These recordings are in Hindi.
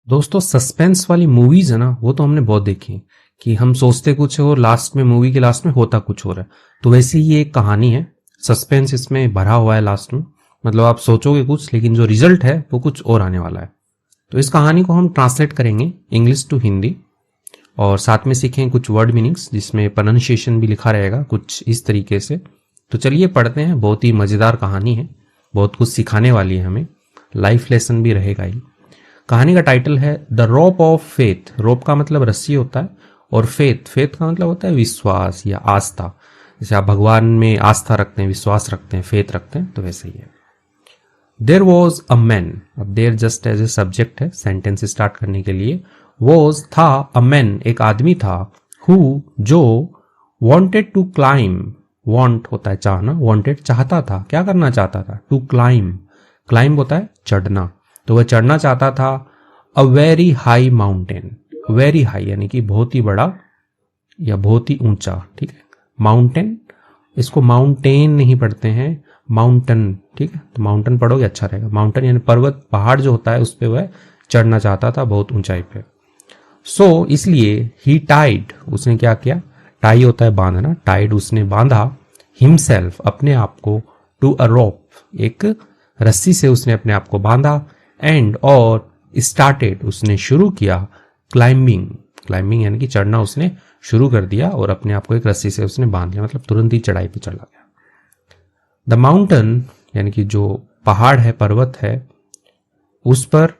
दोस्तों सस्पेंस वाली मूवीज है ना, वो तो हमने बहुत देखी कि हम सोचते कुछ है और लास्ट में, मूवी के लास्ट में होता कुछ और है। तो वैसे ही ये एक कहानी है, सस्पेंस इसमें भरा हुआ है लास्ट में। मतलब आप सोचोगे कुछ लेकिन जो रिजल्ट है वो कुछ और आने वाला है। तो इस कहानी को हम ट्रांसलेट करेंगे इंग्लिश टू हिंदी और साथ में सीखेंगे कुछ वर्ड मीनिंग्स, जिसमें प्रोनाउंसिएशन भी लिखा रहेगा कुछ इस तरीके से। तो चलिए पढ़ते हैं। बहुत ही मजेदार कहानी है, बहुत कुछ सिखाने वाली है हमें, लाइफ लेसन भी रहेगा ही। कहानी का टाइटल है द रोप ऑफ फेथ। रोप का मतलब रस्सी होता है और फेथ, फेथ का मतलब होता है विश्वास या आस्था। जैसे आप भगवान में आस्था रखते हैं, विश्वास रखते हैं, फेथ रखते हैं, तो वैसे ही है। देर वॉज अ मैन, अब देर जस्ट एज ए सब्जेक्ट है सेंटेंस स्टार्ट करने के लिए। वॉज था, अ मैन एक आदमी था, हु जो, वॉन्टेड टू क्लाइम, वॉन्ट होता है चाहना, वॉन्टेड चाहता था, क्या करना चाहता था, टू क्लाइम, क्लाइम होता है चढ़ना, तो वह चढ़ना चाहता था a very high mountain. Very high यानी कि बहुत ही बड़ा या बहुत ही ऊंचा, ठीक है। माउंटेन, इसको माउंटेन नहीं पढ़ते हैं, माउंटन, ठीक है। तो माउंटन पढ़ोगे अच्छा रहेगा। माउंटन यानी पर्वत, पहाड़ जो होता है उस पे वह चढ़ना चाहता था बहुत ऊंचाई पे। सो इसलिए ही टाइड, उसने क्या किया, टाई होता है बांधना, टाइड उसने बांधा, हिमसेल्फ अपने आप को, टू अ रोप एक रस्सी से उसने अपने आप को बांधा, एंड और स्टार्टेड उसने शुरू किया, क्लाइंबिंग, क्लाइंबिंग यानी कि चढ़ना उसने शुरू कर दिया और अपने आप को एक रस्सी से उसने बांध लिया, मतलब तुरंत ही चढ़ाई पे चला गया। द माउंटेन यानी कि जो पहाड़ है, पर्वत है, उस पर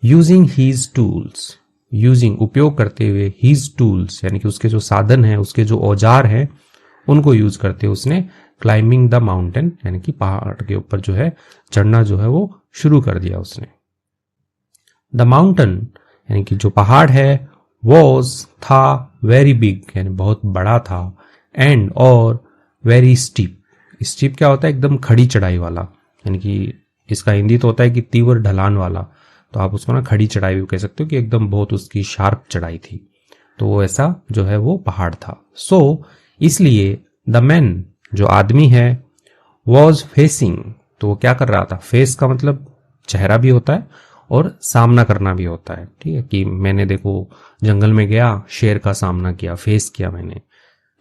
यूजिंग हीज टूल्स, यूजिंग उपयोग करते हुए, हीज टूल्स यानी कि उसके जो साधन है, उसके जो औजार हैं, उनको यूज करते हुए उसने क्लाइंबिंग द माउंटेन यानी कि पहाड़ के ऊपर जो है चढ़ना जो है वो शुरू कर दिया उसने। द माउंटेन यानी कि जो पहाड़ है, वॉज था, वेरी बिग यानी बहुत बड़ा था, एंड और वेरी स्टीप, स्टीप क्या होता है, एकदम खड़ी चढ़ाई वाला, यानी कि इसका हिंदी तो होता है कि तीव्र ढलान वाला, तो आप उसको ना खड़ी चढ़ाई भी कह सकते हो कि एकदम बहुत उसकी शार्प चढ़ाई थी। तो वो ऐसा जो है वो पहाड़ था। सो इसलिए द मैन जो आदमी है, वॉज फेसिंग, तो वो क्या कर रहा था, फेस का मतलब चेहरा भी होता है और सामना करना भी होता है, ठीक है। कि मैंने देखो जंगल में गया, शेर का सामना किया, फेस किया मैंने,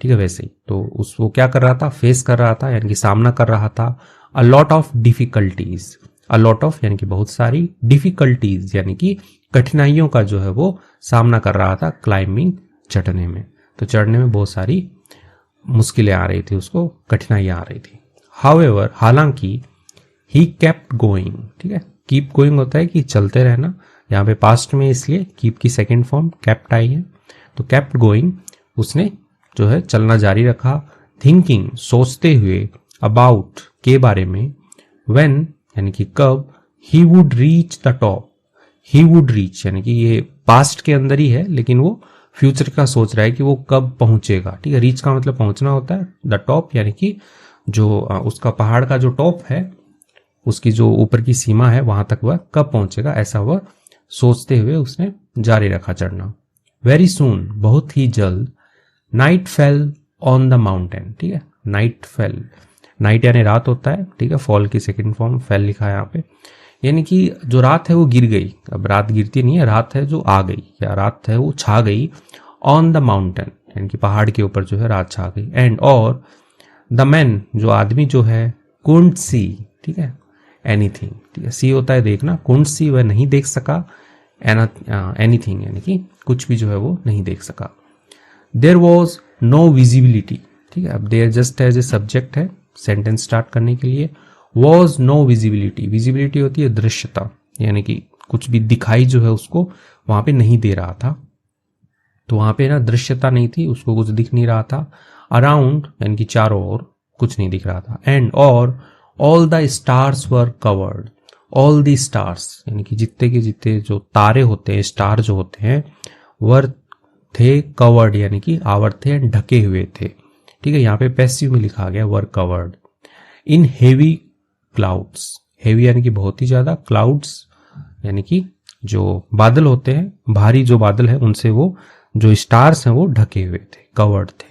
ठीक है। वैसे ही तो वो क्या कर रहा था, फेस कर रहा था यानी कि सामना कर रहा था, a lot of difficulties, a lot of यानी कि बहुत सारी, डिफिकल्टीज यानी कि कठिनाइयों का जो है वो सामना कर रहा था, क्लाइंबिंग चढ़ने में। तो चढ़ने में बहुत सारी मुश्किलें आ रही थी, उसको कठिनाइयां आ रही थी। हाउएवर हालांकि, ही केप्ट गोइंग, ठीक है। कीप गोइंग होता है कि चलते रहना, यहाँ पे पास्ट में इसलिए कीप की सेकेंड फॉर्म केप्ट आई है, तो केप्ट गोइंग, उसने जो है चलना जारी रखा, थिंकिंग सोचते हुए, अबाउट के बारे में, व्हेन यानी कि कब, he would reach the top, he would reach यानी कि ये पास्ट के अंदर ही है लेकिन वो फ्यूचर का सोच रहा है कि वो कब पहुंचेगा, ठीक है। रीच का मतलब पहुंचना होता है, द टॉप यानी कि जो उसका पहाड़ का जो टॉप है, उसकी जो ऊपर की सीमा है वहां तक वह कब पहुंचेगा, ऐसा वह सोचते हुए उसने जारी रखा चढ़ना। वेरी सून बहुत ही जल्द, night fell on the mountain, ठीक है। नाइट फेल, नाइट यानी रात होता है, ठीक है। फॉल की सेकंड फॉर्म फेल लिखा है यहाँ पे, यानी कि जो रात है वो गिर गई। अब रात गिरती नहीं है, रात है जो आ गई, या रात है वो छा गई, ऑन द माउंटेन यानी कि पहाड़ के ऊपर जो है रात छा गई, एंड और द मैन जो आदमी जो है, कुंड सी, ठीक है, एनीथिंग, ठीक है। सी होता है देखना, कुंड सी वह नहीं देख सका, एनीथिंग यानी कि कुछ भी जो है वो नहीं देख सका। देयर वॉज नो विजिबिलिटी, ठीक है। अब there just as a subject है सेंटेंस स्टार्ट करने के लिए। वॉज नो विजिबिलिटी, विजिबिलिटी होती है दृश्यता, यानी कि कुछ भी दिखाई जो है उसको वहां पे नहीं दे रहा था, तो वहां पे ना दृश्यता नहीं थी, उसको कुछ दिख नहीं रहा था। अराउंड यानी कि चारों ओर कुछ नहीं दिख रहा था, एंड और all the stars were covered, all the stars यानी कि जितने के जितने जो तारे होते हैं, स्टार जो होते हैं, वर थे, कवर्ड यानी कि आवृत थे, ढके हुए थे, ठीक है। यहाँ पे पैसिव में लिखा गया वर covered, in heavy clouds, heavy यानी कि बहुत ही ज्यादा, क्लाउड्स यानी कि जो बादल होते हैं, भारी जो बादल है उनसे वो जो स्टार्स हैं वो ढके हुए थे, कवर्ड थे।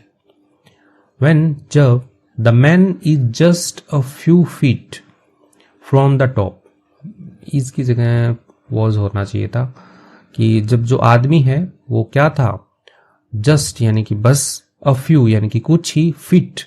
व्हेन जब, the man is just a few feet from the top, is की जगह वॉज होना चाहिए था, कि जब जो आदमी है वो क्या था, जस्ट यानी कि बस, अ फ्यू यानी कि कुछ ही, फीट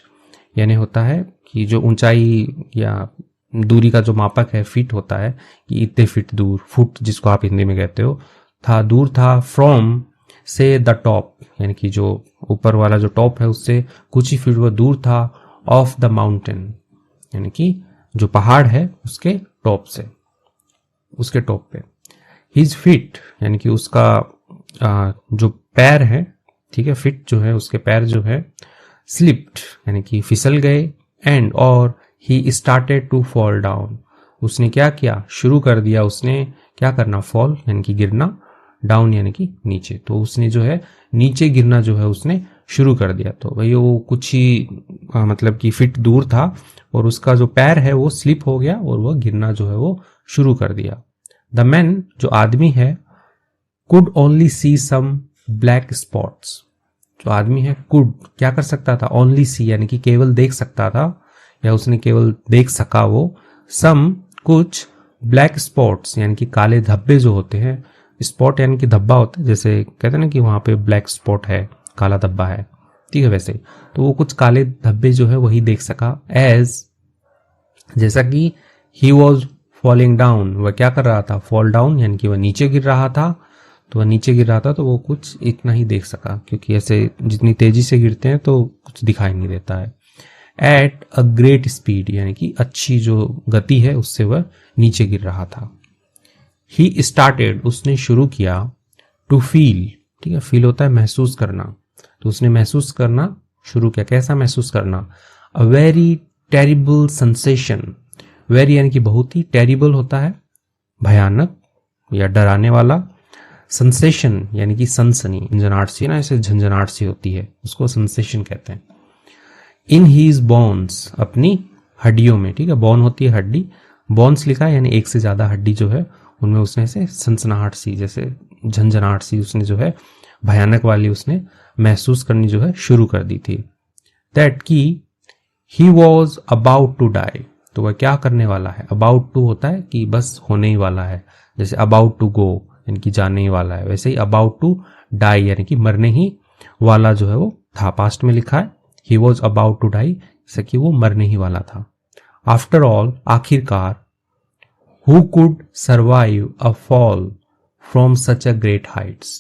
यानी होता है कि जो ऊंचाई या दूरी का जो मापक है, फीट होता है कि इतने फीट दूर, फुट जिसको आप हिंदी में कहते हो, था, दूर था, फ्रॉम से द टॉप यानी कि जो ऊपर वाला जो टॉप है उससे कुछ ही फीट वो दूर था, ऑफ द माउंटेन यानी कि जो पहाड़ है उसके टॉप से, उसके टॉप पे। हिज फीट यानी कि उसका जो पैर है, ठीक है, फिट जो है उसके पैर जो है, स्लिप्ड यानी कि फिसल गए, एंड और he started to fall down, उसने क्या किया, शुरू कर दिया उसने क्या करना, फॉल यानी कि गिरना, डाउन यानी कि नीचे, तो उसने जो है नीचे गिरना जो है उसने शुरू कर दिया। तो भाई वो कुछ ही मतलब कि फिट दूर था और उसका जो पैर है वो स्लिप हो गया और वह गिरना जो है वो शुरू कर दिया। द मैन जो आदमी है, could only see some black spots, जो आदमी है कुड क्या कर सकता था, ओनली सी यानी कि केवल देख सकता था या उसने केवल देख सका वो, सम कुछ, ब्लैक स्पॉट्स यानी कि काले धब्बे जो होते हैं, स्पॉट यानी कि धब्बा होता है, जैसे कहते हैं ना कि वहां पे ब्लैक स्पॉट है, काला धब्बा है, ठीक है, वैसे तो वो कुछ काले धब्बे जो है वही देख सका, एज जैसा कि ही वॉज फॉलिंग डाउन, वह क्या कर रहा था, फॉल डाउन यानी कि वह नीचे गिर रहा था, तो वह नीचे गिर रहा था तो वो कुछ इतना ही देख सका, क्योंकि ऐसे जितनी तेजी से गिरते हैं तो कुछ दिखाई नहीं देता है। एट अ ग्रेट स्पीड यानी कि अच्छी जो गति है उससे वह नीचे गिर रहा था। ही स्टार्टेड उसने शुरू किया, टू फील, ठीक है, फील होता है महसूस करना, तो उसने महसूस करना शुरू किया, कैसा महसूस करना, a very terrible sensation, very यानी कि बहुत ही, टेरिबल होता है भयानक या डराने वाला, सेंसेशन यानी कि सनसनी, झंझनाहट सी ना, ऐसे झंझनाहट सी होती है उसको सेंसेशन कहते हैं। इन हीज बोन्स अपनी हड्डियों में, ठीक है, बोन होती है हड्डी, बोन्स लिखा है यानी एक से ज्यादा हड्डी जो है उनमें उसने ऐसे सनसनाहट सी, जैसे झंझनाहट सी उसने जो है भयानक वाली उसने महसूस करनी जो है शुरू कर दी थी। दैट की he was about to die, तो वह क्या करने वाला है, अबाउट टू होता है कि बस होने ही वाला है, जैसे अबाउट टू गो यानी कि जाने ही वाला है, वैसे ही अबाउट टू डाई यानी कि मरने ही वाला जो है वो था, पास्ट में लिखा है, he was about to die, जैसे कि वो मरने ही वाला था। आफ्टर ऑल आखिरकार, who could survive a fall from such a great heights,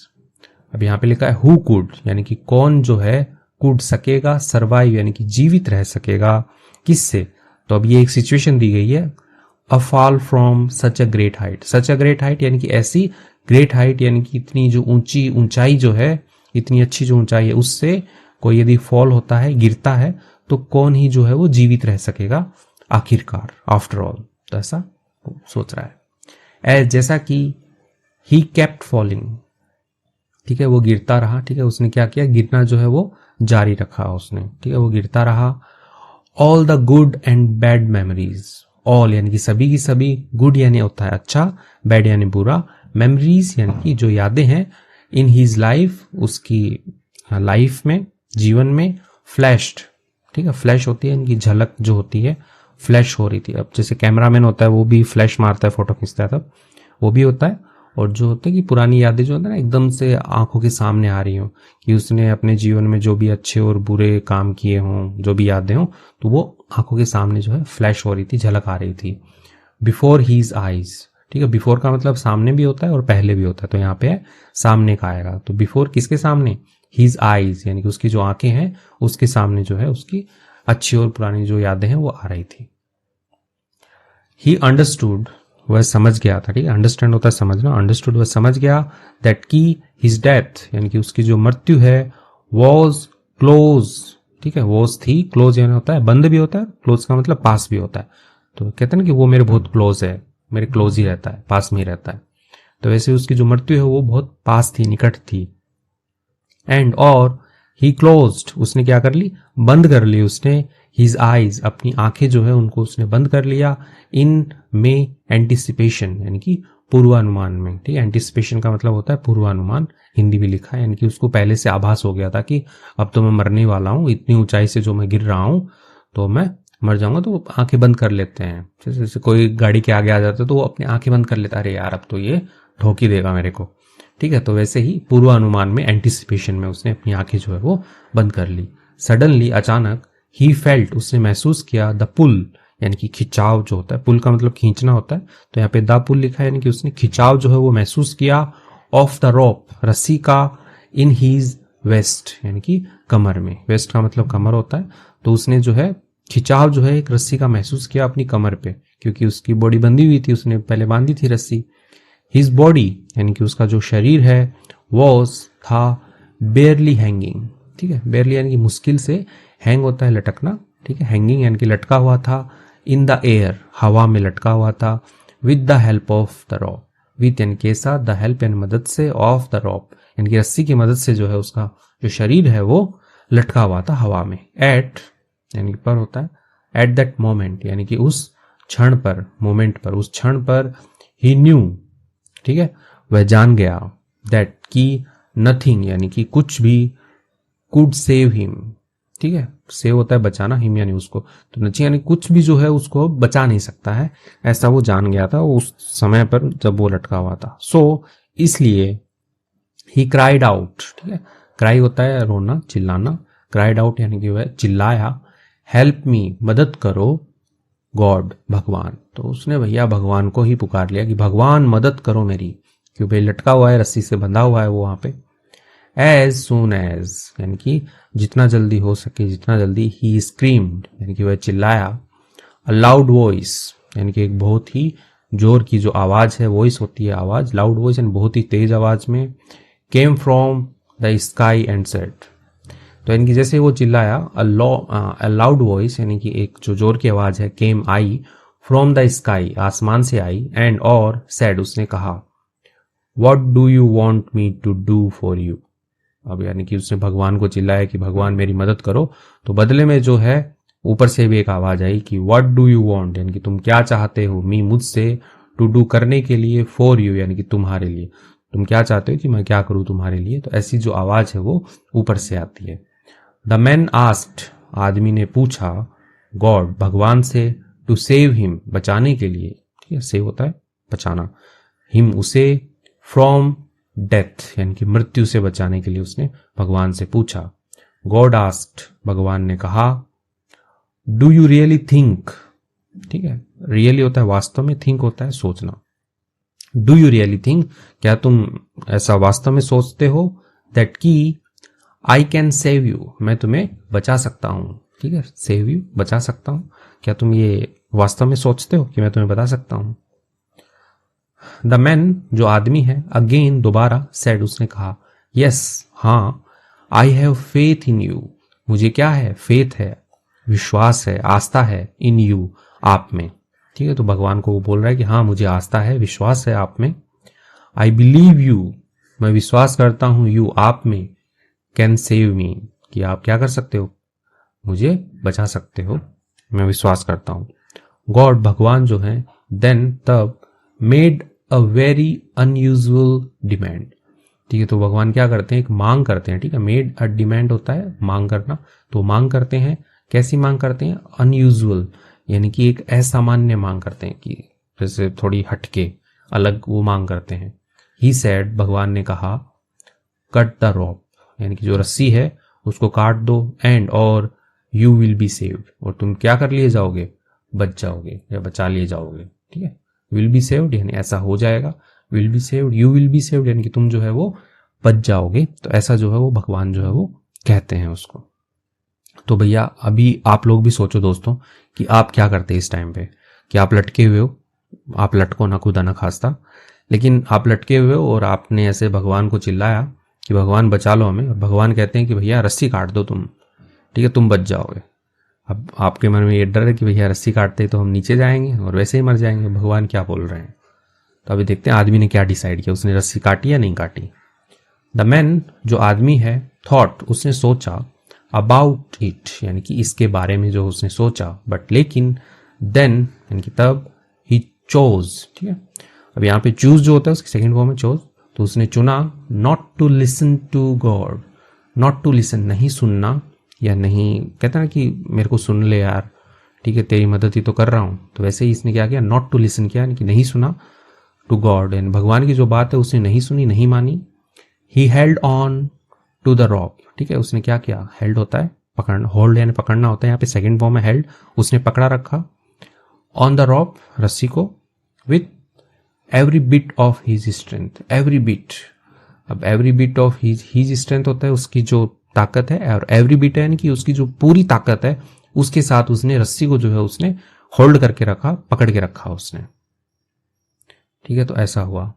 अब यहां पे लिखा है हु कुड यानी कि कौन जो है, कुड सकेगा, सर्वाइव यानी कि जीवित रह सकेगा, किससे, तो अब ये एक सिचुएशन दी गई है, a fall from such a great height, such a great height यानी कि ऐसी, ग्रेट हाइट यानी कि इतनी जो ऊंची ऊंचाई जो है, इतनी अच्छी जो ऊंचाई है उससे कोई यदि फॉल होता है, गिरता है, तो कौन ही जो है वो जीवित रह सकेगा आखिरकार, आफ्टर ऑल, तो ऐसा सोच रहा है। एज जैसा कि ही केप्ट फॉलिंग, ठीक है, वो गिरता रहा, ठीक है, उसने क्या किया, गिरना जो है वो जारी रखा उसने, ठीक है, वो गिरता रहा। All the good and bad memories, all यानी कि सभी की सभी, गुड यानी होता है अच्छा, बैड यानी बुरा, मेमोरीज यानी कि जो यादें हैं, इन हीज लाइफ उसकी लाइफ में, जीवन में, फ्लैश्ड, ठीक है, फ्लैश होती है इनकी झलक जो होती है, फ्लैश हो रही थी, अब जैसे कैमरामैन होता है वो भी फ्लैश मारता है, फोटो खींचता है तब वो भी होता है, और जो होता है कि पुरानी यादें जो होता है ना एकदम से आंखों के सामने आ रही हो, कि उसने अपने जीवन में जो भी अच्छे और बुरे काम किए हों, जो भी यादें हों, तो वो आंखों के सामने जो है फ्लैश हो रही थी, झलक आ रही थी। बिफोर हीज आईज, ठीक है, बिफोर का मतलब सामने भी होता है और पहले भी होता है, तो यहाँ पे है सामने का आएगा, तो बिफोर किसके सामने, हीज आईज यानी कि उसकी जो आंखें हैं उसके सामने जो है उसकी अच्छी और पुरानी जो यादें हैं वो आ रही थी। ही अंडरस्टूड, वह समझ गया था, ठीक है, अंडरस्टैंड होता है समझना, अंडरस्टूड वह समझ गया, दैट की हिज डेथ यानी कि उसकी जो मृत्यु है, वॉज क्लोज, ठीक है, वॉज थी, क्लोज यानी होता है बंद भी होता है, क्लोज का मतलब पास भी होता है, तो कहते हैं ना कि वो मेरे बहुत क्लोज है, मेरे क्लोज ही रहता है, पास में ही रहता है, तो वैसे उसकी जो मृत्यु है वो बहुत पास थी, निकट थी। एंड और ही क्लोज्ड, उसने क्या कर ली, बंद कर ली उसने, हिज आईज अपनी आंखें जो है उनको उसने बंद कर लिया, इन में एंटिसिपेशन यानी कि पूर्वानुमान में, ठीक है, एंटिसिपेशन का मतलब होता है पूर्वानुमान, हिंदी भी लिखा है, यानी कि उसको पहले से आभास हो गया था कि अब तो मैं मरने वाला हूं, इतनी ऊंचाई से जो मैं गिर रहा हूं तो मैं मर जाऊंगा, तो वो आंखें बंद कर लेते हैं, जैसे कोई गाड़ी के आगे आ जाता है तो वो अपनी आंखें बंद कर लेता है, अरे यार अब तो ये ठोक ही देगा मेरे को, ठीक है, तो वैसे ही पूर्वानुमान में, एंटिसिपेशन में उसने अपनी आंखें जो है वो बंद कर ली। सडनली, अचानक, ही फेल्ट, उसने महसूस किया, द पुल, यानी कि खिंचाव जो होता है, पुल का मतलब खींचना होता है, तो यहाँ पे द पुल लिखा है, यानी कि उसने खिंचाव जो है वो महसूस किया, ऑफ द रोप, रस्सी का, इन हीज वेस्ट, यानी कि कमर में, वेस्ट का मतलब कमर होता है, तो उसने जो है खिंचाव जो है एक रस्सी का महसूस किया अपनी कमर पे, क्योंकि उसकी बॉडी बंधी हुई थी, उसने पहले बांधी थी रस्सी। हिज बॉडी, यानी कि उसका जो शरीर है, वॉज, था, बेयरली हैंगिंग, ठीक है, बेयरली यानी कि मुश्किल से, हैंग होता है लटकना, ठीक है, हैंगिंग यानी कि लटका हुआ था, इन द एयर, हवा में लटका हुआ था, with the help of the rope, with यानी के साथ, द हेल्प यानी मदद से, ऑफ द रॉप यानी कि रस्सी की मदद से जो है उसका जो शरीर है वो लटका हुआ था हवा में। एट यानी पर होता है, एट दैट मोमेंट यानी कि उस क्षण पर, मोमेंट पर, उस क्षण पर, ही न्यू, ठीक है, वह जान गया, दैट की, नथिंग यानी कि कुछ भी, कुड सेव हिम, ठीक है, सेव होता है बचाना, हिम यानी उसको, तो नथिंग यानी कुछ भी जो है उसको बचा नहीं सकता है, ऐसा वो जान गया था उस समय पर जब वो लटका हुआ था। सो इसलिए ही क्राइड आउट, ठीक है, क्राई होता है रोना, चिल्लाना, क्राइड आउट यानी कि वह चिल्लाया, हेल्प मी, मदद करो, गॉड, भगवान, तो उसने भैया भगवान को ही पुकार लिया कि भगवान मदद करो मेरी, क्योंकि भाई लटका हुआ है, रस्सी से बंधा हुआ है वो वहां पे। एज सून एज यानी कि जितना जल्दी हो सके, जितना जल्दी, ही स्क्रीम्ड यानी कि वह चिल्लाया, अ लाउड वॉइस यानी कि एक बहुत ही जोर की जो आवाज है, वॉइस होती है आवाज, लाउड वॉइस यानी बहुत ही तेज आवाज में, came from the sky and said, तो यानी कि जैसे वो चिल्लाया, अ लाउड वॉइस यानी कि एक जो जोर की आवाज है, केम आई, फ्रॉम द स्काई आसमान से आई, एंड और सेड उसने कहा, what do you want me to do for you, अब यानी कि उसने भगवान को चिल्लाया कि भगवान मेरी मदद करो, तो बदले में जो है ऊपर से भी एक आवाज आई कि व्हाट डू यू वांट यानी कि तुम क्या चाहते हो, मी मुझसे, टू डू करने के लिए, फॉर यू यानी कि तुम्हारे लिए, तुम क्या चाहते हो कि मैं क्या करूं तुम्हारे लिए, तो ऐसी जो आवाज है वो ऊपर से आती है। द मैन आस्क्ड, आदमी ने पूछा, गॉड, भगवान से, टू सेव हिम, बचाने के लिए, ठीक है, सेव होता है बचाना, हिम उसे, फ्रॉम डेथ यानी कि मृत्यु से बचाने के लिए उसने भगवान से पूछा। गॉड आस्क्ड, भगवान ने कहा, डू यू रियली थिंक, ठीक है, रियली होता है वास्तव में, थिंक होता है सोचना, डू यू रियली थिंक, क्या तुम ऐसा वास्तव में सोचते हो, दैट की, आई कैन सेव यू, मैं तुम्हें बचा सकता हूं, ठीक है, सेव यू, बचा सकता हूं, क्या तुम ये वास्तव में सोचते हो कि मैं तुम्हें बता सकता हूं। द मैन जो आदमी है, अगेन दोबारा, सेड उसने कहा, यस, हाँ, I have faith in you, मुझे क्या है, फेथ है, विश्वास है, आस्था है, इन यू, आप में, ठीक है, तो भगवान को वो बोल रहा है कि हाँ मुझे आस्था है, विश्वास है आप में। आई बिलीव यू, मैं विश्वास करता हूं, यू, आप में, कैन सेव मी, कि आप क्या कर सकते हो, मुझे बचा सकते हो, मैं विश्वास करता हूं। गॉड, भगवान जो है, देन, तब, made a very unusual demand, ठीक है, तो भगवान क्या करते हैं, एक मांग करते हैं, ठीक है, मेड अ डिमांड होता है मांग करना, तो मांग करते हैं, कैसी मांग करते हैं, अनयूजुअल यानी कि एक असामान्य मांग करते हैं, कि जैसे थोड़ी हटके अलग वो मांग करते हैं। ही सेड, भगवान ने कहा, कट द रॉप यानी कि जो रस्सी है उसको काट दो, एंड और, यू विल बी सेव्ड, और तुम क्या कर लिए जाओगे, बच जाओगे या बचा लिए जाओगे, ठीक है, विल बी सेव्ड यानी ऐसा हो जाएगा, will be saved, you will be saved यानी कि तुम जो है वो बच जाओगे, तो ऐसा जो है वो भगवान जो है वो कहते हैं उसको। तो भैया अभी आप लोग भी सोचो दोस्तों कि आप क्या करते इस टाइम पे, कि आप लटके हुए हो, आप लटको ना खुदा ना खास्ता, लेकिन आप लटके हुए हो और आपने ऐसे भगवान को चिल्लाया कि भगवान बचा लो हमें, और भगवान कहते हैं कि भैया रस्सी काट दो तुम, ठीक है, तुम बच जाओगे। अब आपके मन में ये डर है कि भैया रस्सी काटते तो हम नीचे जाएंगे और वैसे ही मर जाएंगे, भगवान क्या बोल रहे हैं। तो अभी देखते हैं आदमी ने क्या डिसाइड किया, उसने रस्सी काटी या नहीं काटी। द मैन जो आदमी है, थॉट उसने सोचा, अबाउट इट यानी कि इसके बारे में जो उसने सोचा, बट लेकिन, देन यानी कि तब, ही चोज, ठीक है, अब यहाँ पे चूज जो होता है उसकी सेकंड फॉर्म में चोज, तो उसने चुना, not to listen to God, not to listen नहीं सुनना, या नहीं कहता ना कि मेरे को सुन ले यार, ठीक है, तेरी मदद ही तो कर रहा हूं, तो वैसे ही इसने क्या किया, नॉट टू लिसन किया यानी कि नहीं सुना, टू गॉड यानी भगवान की जो बात है उसने नहीं सुनी, नहीं मानी, he held on to the rope, ठीक है, उसने क्या किया, हेल्ड होता है पकड़ना, होल्ड यानी पकड़ना होता है, यहाँ पे सेकंड फॉर्म है हेल्ड, उसने पकड़ा रखा, ऑन द रॉप रस्सी को, with every bit of his strength, every bit, अब every bit of his strength होता है उसकी जो ताकत है, और एवरी बिट है यानी कि उसकी जो पूरी ताकत है उसके साथ उसने रस्सी को जो है उसने होल्ड करके रखा, पकड़ के रखा उसने, ठीक है। तो ऐसा हुआ,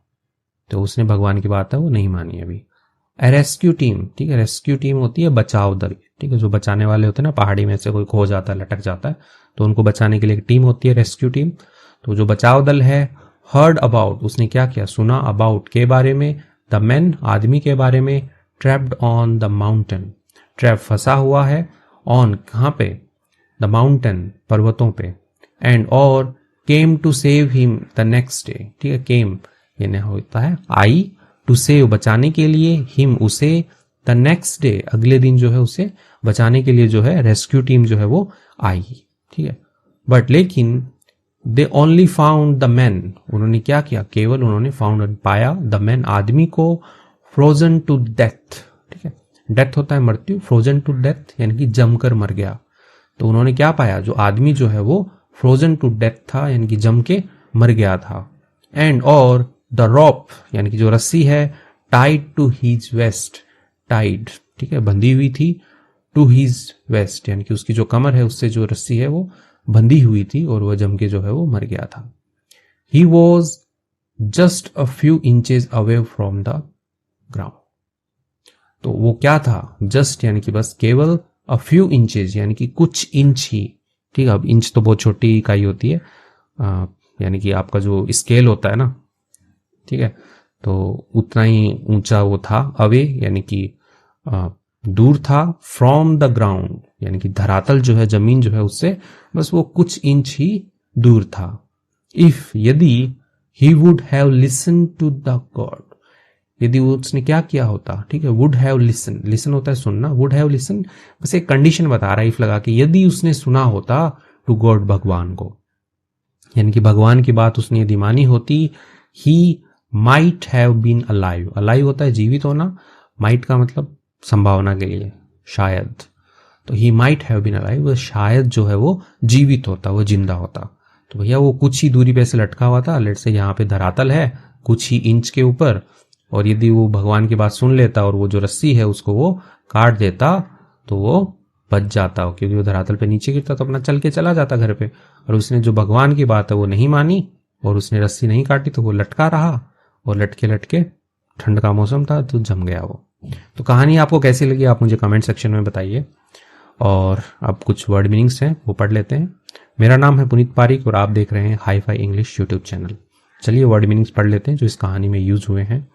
तो उसने भगवान की बात है वो नहीं मानी अभी। रेस्क्यू टीम, ठीक है, रेस्क्यू टीम होती है बचाव दल, ठीक है, जो बचाने वाले होते हैं ना, पहाड़ी में से कोई खो जाता है, लटक जाता है, तो उनको बचाने के लिए एक टीम होती है रेस्क्यू टीम। तो जो बचाव दल है, हर्ड अबाउट, उसने क्या किया, सुना, अबाउट के बारे में, द मैन आदमी के बारे में, trapped on the mountain, trap फंसा हुआ है, ऑन कहाँ पे, द माउंटेन पर्वतों पे, एंड और came to save him the next day, ठीक है, केम यानी होता है आई, टू सेव बचाने के लिए, हिम उसे, द नेक्स्ट डे अगले दिन जो है उसे बचाने के लिए जो है रेस्क्यू टीम जो है वो आई, ठीक है। बट लेकिन they only found the man, उन्होंने क्या किया, केवल उन्होंने फाउंड पाया, द मैन आदमी को, फ्रोजन टू डेथ, ठीक है, डेथ होता है मृत्यु, फ्रोजन टू डेथ यानी कि जमकर मर गया। तो उन्होंने क्या पाया, जो आदमी जो है वो फ्रोजन टू डेथ था यानी कि जम के मर गया था, एंड और द रॉप यानी कि जो रस्सी है, tied to his waist, tied, ठीक है, बंधी हुई थी, टू हीज वेस्ट यानी कि उसकी जो कमर है उससे जो रस्सी है वो बंधी हुई थी, और वह जम के जो है वो मर गया था। He was just a few inches away from the ground, तो वो क्या था, जस्ट यानी कि बस, केवल, अ फ्यू इंचेस यानी कि कुछ इंच ही, ठीक है, अब इंच तो बहुत छोटी इकाई होती है, यानी कि आपका जो स्केल होता है ना, ठीक है, तो उतना ही ऊंचा वो था, अवे यानी कि दूर था, फ्रॉम द ग्राउंड यानी कि धरातल जो है, जमीन जो है उससे बस वो कुछ इंच ही दूर था। इफ यदि, he would have listen to the God, यदि उसने क्या किया होता, ठीक है, वुड हैव लिसन, लिसन होता है सुनना, वुड हैव लिसन बस एक कंडीशन बता रहा है इफ लगा के, यदि उसने सुना होता टू गॉड भगवान को, यानी कि भगवान की बात उसने यदि मानी होती, he might have been alive, alive होता है जीवित होना, माइट का मतलब संभावना के लिए, शायद, तो he might have been alive, शायद जो है वो जीवित होता, वो जिंदा होता। तो भैया वो कुछ ही दूरी पे से लटका हुआ था, लेट से यहाँ पे धरातल है कुछ ही इंच के ऊपर, और यदि वो भगवान की बात सुन लेता और वो जो रस्सी है उसको वो काट देता तो वो बच जाता, क्योंकि वो धरातल पे नीचे गिरता तो अपना चल के चला जाता घर पे, और उसने जो भगवान की बात है वो नहीं मानी और उसने रस्सी नहीं काटी, तो वो लटका रहा, और लटके लटके, ठंड का मौसम था तो जम गया वो। तो कहानी आपको कैसी लगी आप मुझे कमेंट सेक्शन में बताइए, और अब कुछ वर्ड मीनिंग्स हैं वो पढ़ लेते हैं। मेरा नाम है पुनीत पारिक और आप देख रहे हैं hi fi English YouTube channel. चलिए वर्ड मीनिंग्स पढ़ लेते हैं जो इस कहानी में यूज हुए हैं।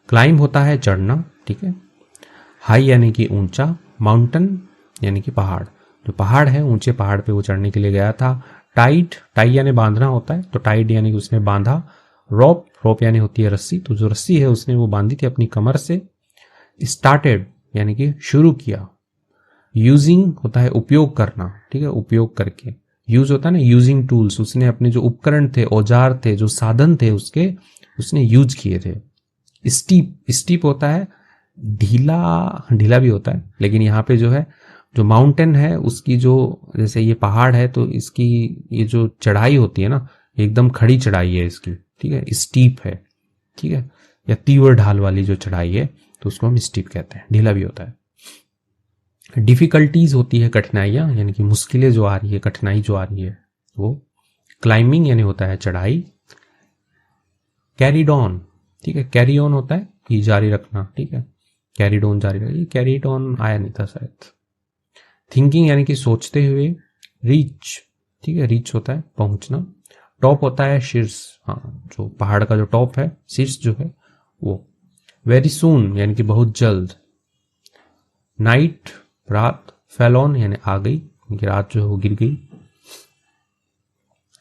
क्लाइंब होता है चढ़ना, ठीक है, हाई यानी कि ऊंचा, माउंटेन यानी कि पहाड़, जो पहाड़ है ऊंचे पहाड़ पे वो चढ़ने के लिए गया था। टाइड, टाई यानी बांधना होता है, तो टाइड यानी कि उसने बांधा। रोप, रोप यानी होती है रस्सी, तो जो रस्सी है उसने वो बांधी थी अपनी कमर से। स्टार्टेड यानी कि शुरू किया। यूजिंग होता है उपयोग करना, ठीक है, उपयोग करके। यूज होता है ना यूजिंग टूल्स, उसने अपने जो उपकरण थे, औजार थे, जो साधन थे उसके उसने यूज किए थे। स्टीप, स्टीप होता है ढीला, ढीला भी होता है, लेकिन यहाँ पे जो है जो माउंटेन है उसकी जो, जैसे ये पहाड़ है तो इसकी ये जो चढ़ाई होती है ना एकदम खड़ी चढ़ाई है इसकी, ठीक है, स्टीप है, ठीक है, या तीव्र ढाल वाली जो चढ़ाई है तो उसको हम स्टीप कहते हैं, ढीला भी होता है। डिफिकल्टीज होती है कठिनाइयां, यानी कि मुश्किलें जो आ रही है, कठिनाई जो आ रही है वो। क्लाइंबिंग यानी होता है चढ़ाई। कैरीड ऑन, ठीक है, कैरी ऑन होता है कि जारी रखना, ठीक है, कैरीड ऑन जारी रखना, कैरीड ऑन आया नहीं था शायद। थिंकिंग यानी कि सोचते हुए। रीच, ठीक है, रीच होता है पहुंचना। टॉप होता है शीर्ष, हाँ, जो पहाड़ का जो टॉप है, शीर्ष जो है वो। वेरी सून यानी कि बहुत जल्द। नाइट, रात। फेल ऑन यानी आ गई, क्योंकि रात जो है वो गिर गई।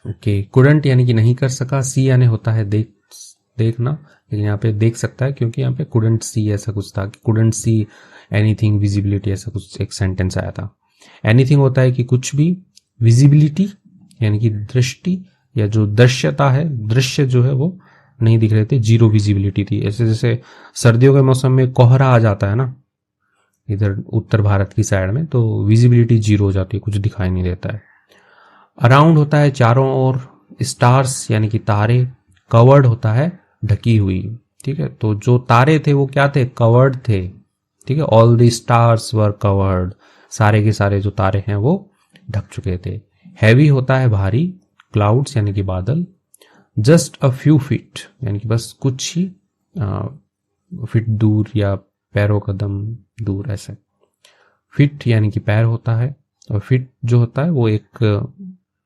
ओके, कुडंट यानी कि नहीं कर सका। सी यानी होता है देखना, लेकिन यहाँ पे देख सकता है क्योंकि यहाँ पे कुडंट सी ऐसा कुछ था, कुडंट सी एनीथिंग विजिबिलिटी, ऐसा कुछ एक सेंटेंस आया था। एनीथिंग होता है कि कुछ भी। विजिबिलिटी यानी कि दृष्टि या जो दृश्यता है, दृश्य जो है वो नहीं दिख रहे थे, जीरो विजिबिलिटी थी। ऐसे जैसे सर्दियों के मौसम में कोहरा आ जाता है ना इधर उत्तर भारत की साइड में, तो विजिबिलिटी जीरो हो जाती है, कुछ दिखाई नहीं देता है। अराउंड होता है चारों ओर, स्टार्स यानी कि तारे, कवर्ड होता है ढकी हुई, ठीक है। तो जो तारे थे वो क्या थे, कवर्ड थे, ठीक है। All the stars were covered, सारे के सारे जो तारे हैं वो ढक चुके थे। हैवी होता है भारी, क्लाउड्स यानी कि बादल, जस्ट अ फ्यू फीट यानी कि बस कुछ ही फीट दूर या पैरों कदम दूर, ऐसे। फिट यानी कि पैर होता है, और फिट जो होता है वो एक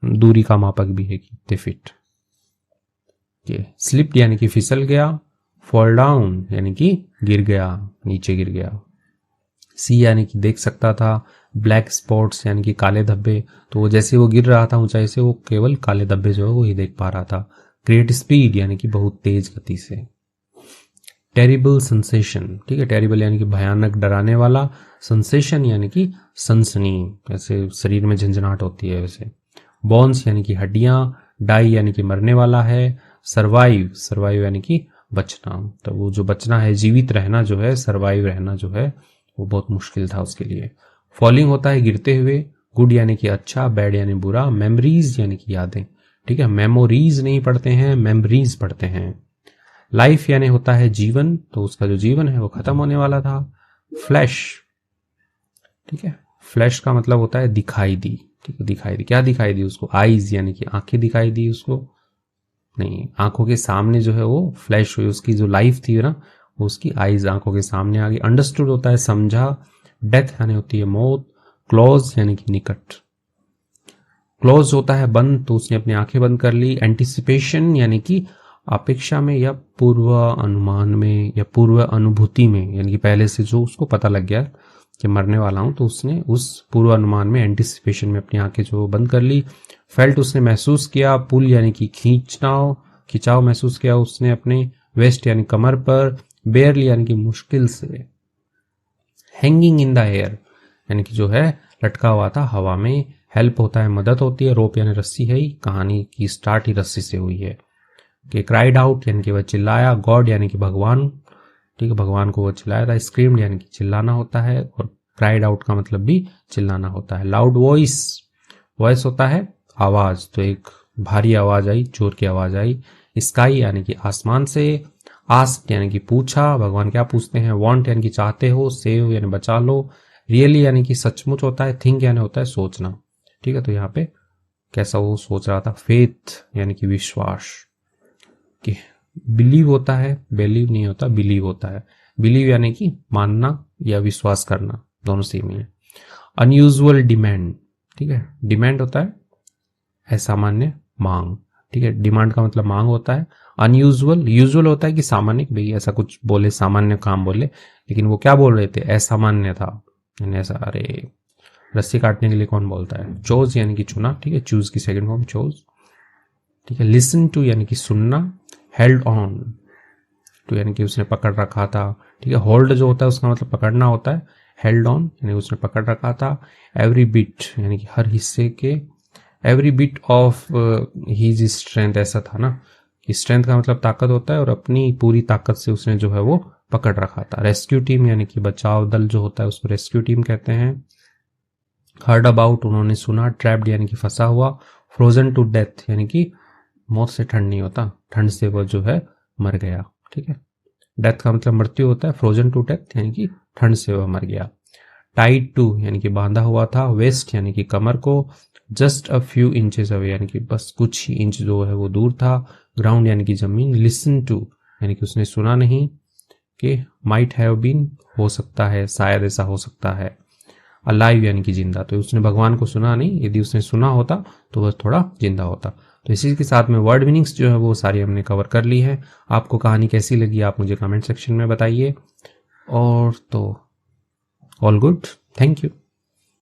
दूरी का मापक भी है, कितने फिट। स्लिप्ड यानी कि फिसल गया, फॉल डाउन यानी कि गिर गया, नीचे गिर गया। सी यानी कि देख सकता था, ब्लैक स्पॉट्स यानी कि काले धब्बे, तो वो जैसे वो गिर रहा था ऊंचाई से वो केवल काले धब्बे जो है वो ही देख पा रहा था। ग्रेट स्पीड यानी कि बहुत तेज गति से। टेरिबल सेंसेशन, ठीक है, टेरिबल यानी कि भयानक डराने वाला, सेंसेशन यानी कि सनसनी, जैसे शरीर में झंझनाहट होती है वैसे। बोन्स यानी कि हड्डियां, डाई यानी कि मरने वाला है, सर्वाइव, सर्वाइव यानी कि बचना, तो वो जो बचना है, जीवित रहना जो है, सर्वाइव रहना जो है वो बहुत मुश्किल था उसके लिए। फॉलिंग होता है गिरते हुए, गुड यानी कि अच्छा, बैड यानी बुरा, मेमोरीज यानी कि यादें, ठीक है, मेमोरीज नहीं पढ़ते हैं, मेमोरीज पढ़ते हैं। लाइफ यानी होता है जीवन, तो उसका जो जीवन है वो खत्म होने वाला था। फ्लैश, ठीक है, फ्लैश का मतलब होता है दिखाई दी, ठीक है, दिखाई दी, क्या दिखाई दी उसको, आईज यानी कि आंखें दिखाई दी उसको, नहीं, आंखों के सामने जो है वो फ्लैश हुई, उसकी जो लाइफ थी ना उसकी आईज आंखों के सामने आ गई। अंडरस्टूड होता है समझा, डेथ यानी होती है मौत, क्लोज यानी कि निकट, क्लोज होता है बंद, तो उसने अपनी आंखें बंद कर ली। एंटिसिपेशन यानी कि अपेक्षा में या पूर्व अनुमान में या पूर्व अनुभूति में, यानी कि पहले से जो उसको पता लग गया कि मरने वाला हूं, तो उसने उस पूर्व अनुमान में, एंटिसिपेशन में अपनी आंखें जो बंद कर ली। फेल्ट उसने महसूस किया, पुल यानी कि खिंचाव महसूस किया उसने अपने वेस्ट यानी कमर पर, बेयरली यानी कि मुश्किल से। हैंगिंग इन द एयर यानी कि जो है लटका हुआ था हवा में। हेल्प होता है मदद होती है, रोप यानी रस्सी है ही, कहानी की स्टार्ट ही रस्सी से हुई है। कि क्राइड आउट यानी कि वह चिल्लाया, गॉड यानी कि भगवान, ठीक है, भगवान को वो चिल्लाया था। स्क्रीम्ड यानी कि चिल्लाना होता है, और क्राइड आउट का मतलब भी चिल्लाना होता है। लाउड वॉइस, वॉइस होता है आवाज, तो एक भारी आवाज आई, जोर की आवाज आई। स्काई यानी कि आसमान से। आस्क्ड यानी कि पूछा, भगवान क्या पूछते हैं। वांट यानी कि चाहते हो। सेव यानी बचा लो। रियली यानी कि सचमुच होता है। थिंक यानी होता है सोचना, ठीक है, तो यहाँ पे कैसा वो सोच रहा था। फेथ यानी कि विश्वास। कि बिलीव होता है, बिलीव नहीं होता, बिलीव होता है। बिलीव यानी कि मानना या विश्वास करना, दोनों सेम ही है। अनयूजुअल डिमांड, ठीक है, डिमांड होता है असामान्य मांग, ठीक है, डिमांड का मतलब मांग होता है। अनयूजुअल, यूजुअल होता है कि सामान्य, भाई ऐसा कुछ बोले, सामान्य काम बोले, लेकिन वो क्या बोल रहे थे, असामान्य था, यानी ऐसा, अरे रस्सी काटने के लिए कौन बोलता है। चोज यानी कि चुना, ठीक है, चूज की सेकंड फॉर्म चोज, ठीक है। लिसन टू यानी कि सुनना। हेल्ड ऑन टू यानी कि उसने पकड़ रखा था, ठीक है। होल्ड जो होता है उसका मतलब पकड़ना होता है। हेल्ड ऑन यानी उसने पकड़ रखा था। एवरी बिट यानी कि हर हिस्से के, every bit of his strength, ऐसा था ना कि स्ट्रेंथ का मतलब ताकत होता है, और अपनी पूरी ताकत से उसने जो है वो पकड़ रखा था। रेस्क्यू टीम यानी कि बचाव दल जो होता है उसको रेस्क्यू टीम कहते हैं। हर्ड अबाउट उन्होंने सुना। ट्रैप्ड यानी कि फंसा हुआ। फ्रोजन टू डेथ यानी कि मौत से ठंड नहीं होता, ठंड से वो जो है मर गया, ठीक है। डेथ का मतलब मृत्यु होता है। फ्रोजन टू डेथ यानी कि ठंड से वह मर गया। टाइड टू यानी कि बांधा हुआ था। वेस्ट यानी कि कमर को। Just a few inches away यानी कि बस कुछ ही इंच जो है वो दूर था। ग्राउंड यानी कि जमीन। लिसन टू यानी कि उसने सुना नहीं। कि माइट हैव बीन हो सकता है, शायद ऐसा हो सकता है। अलाइव यानी कि जिंदा, तो उसने भगवान को सुना नहीं, यदि उसने सुना होता तो वह थोड़ा जिंदा होता। तो इसी के साथ में वर्ड मीनिंग्स जो है वो सारी हमने कवर कर ली है। आपको कहानी कैसी लगी आप मुझे कमेंट सेक्शन में बताइए। और तो ऑल गुड, थैंक यू।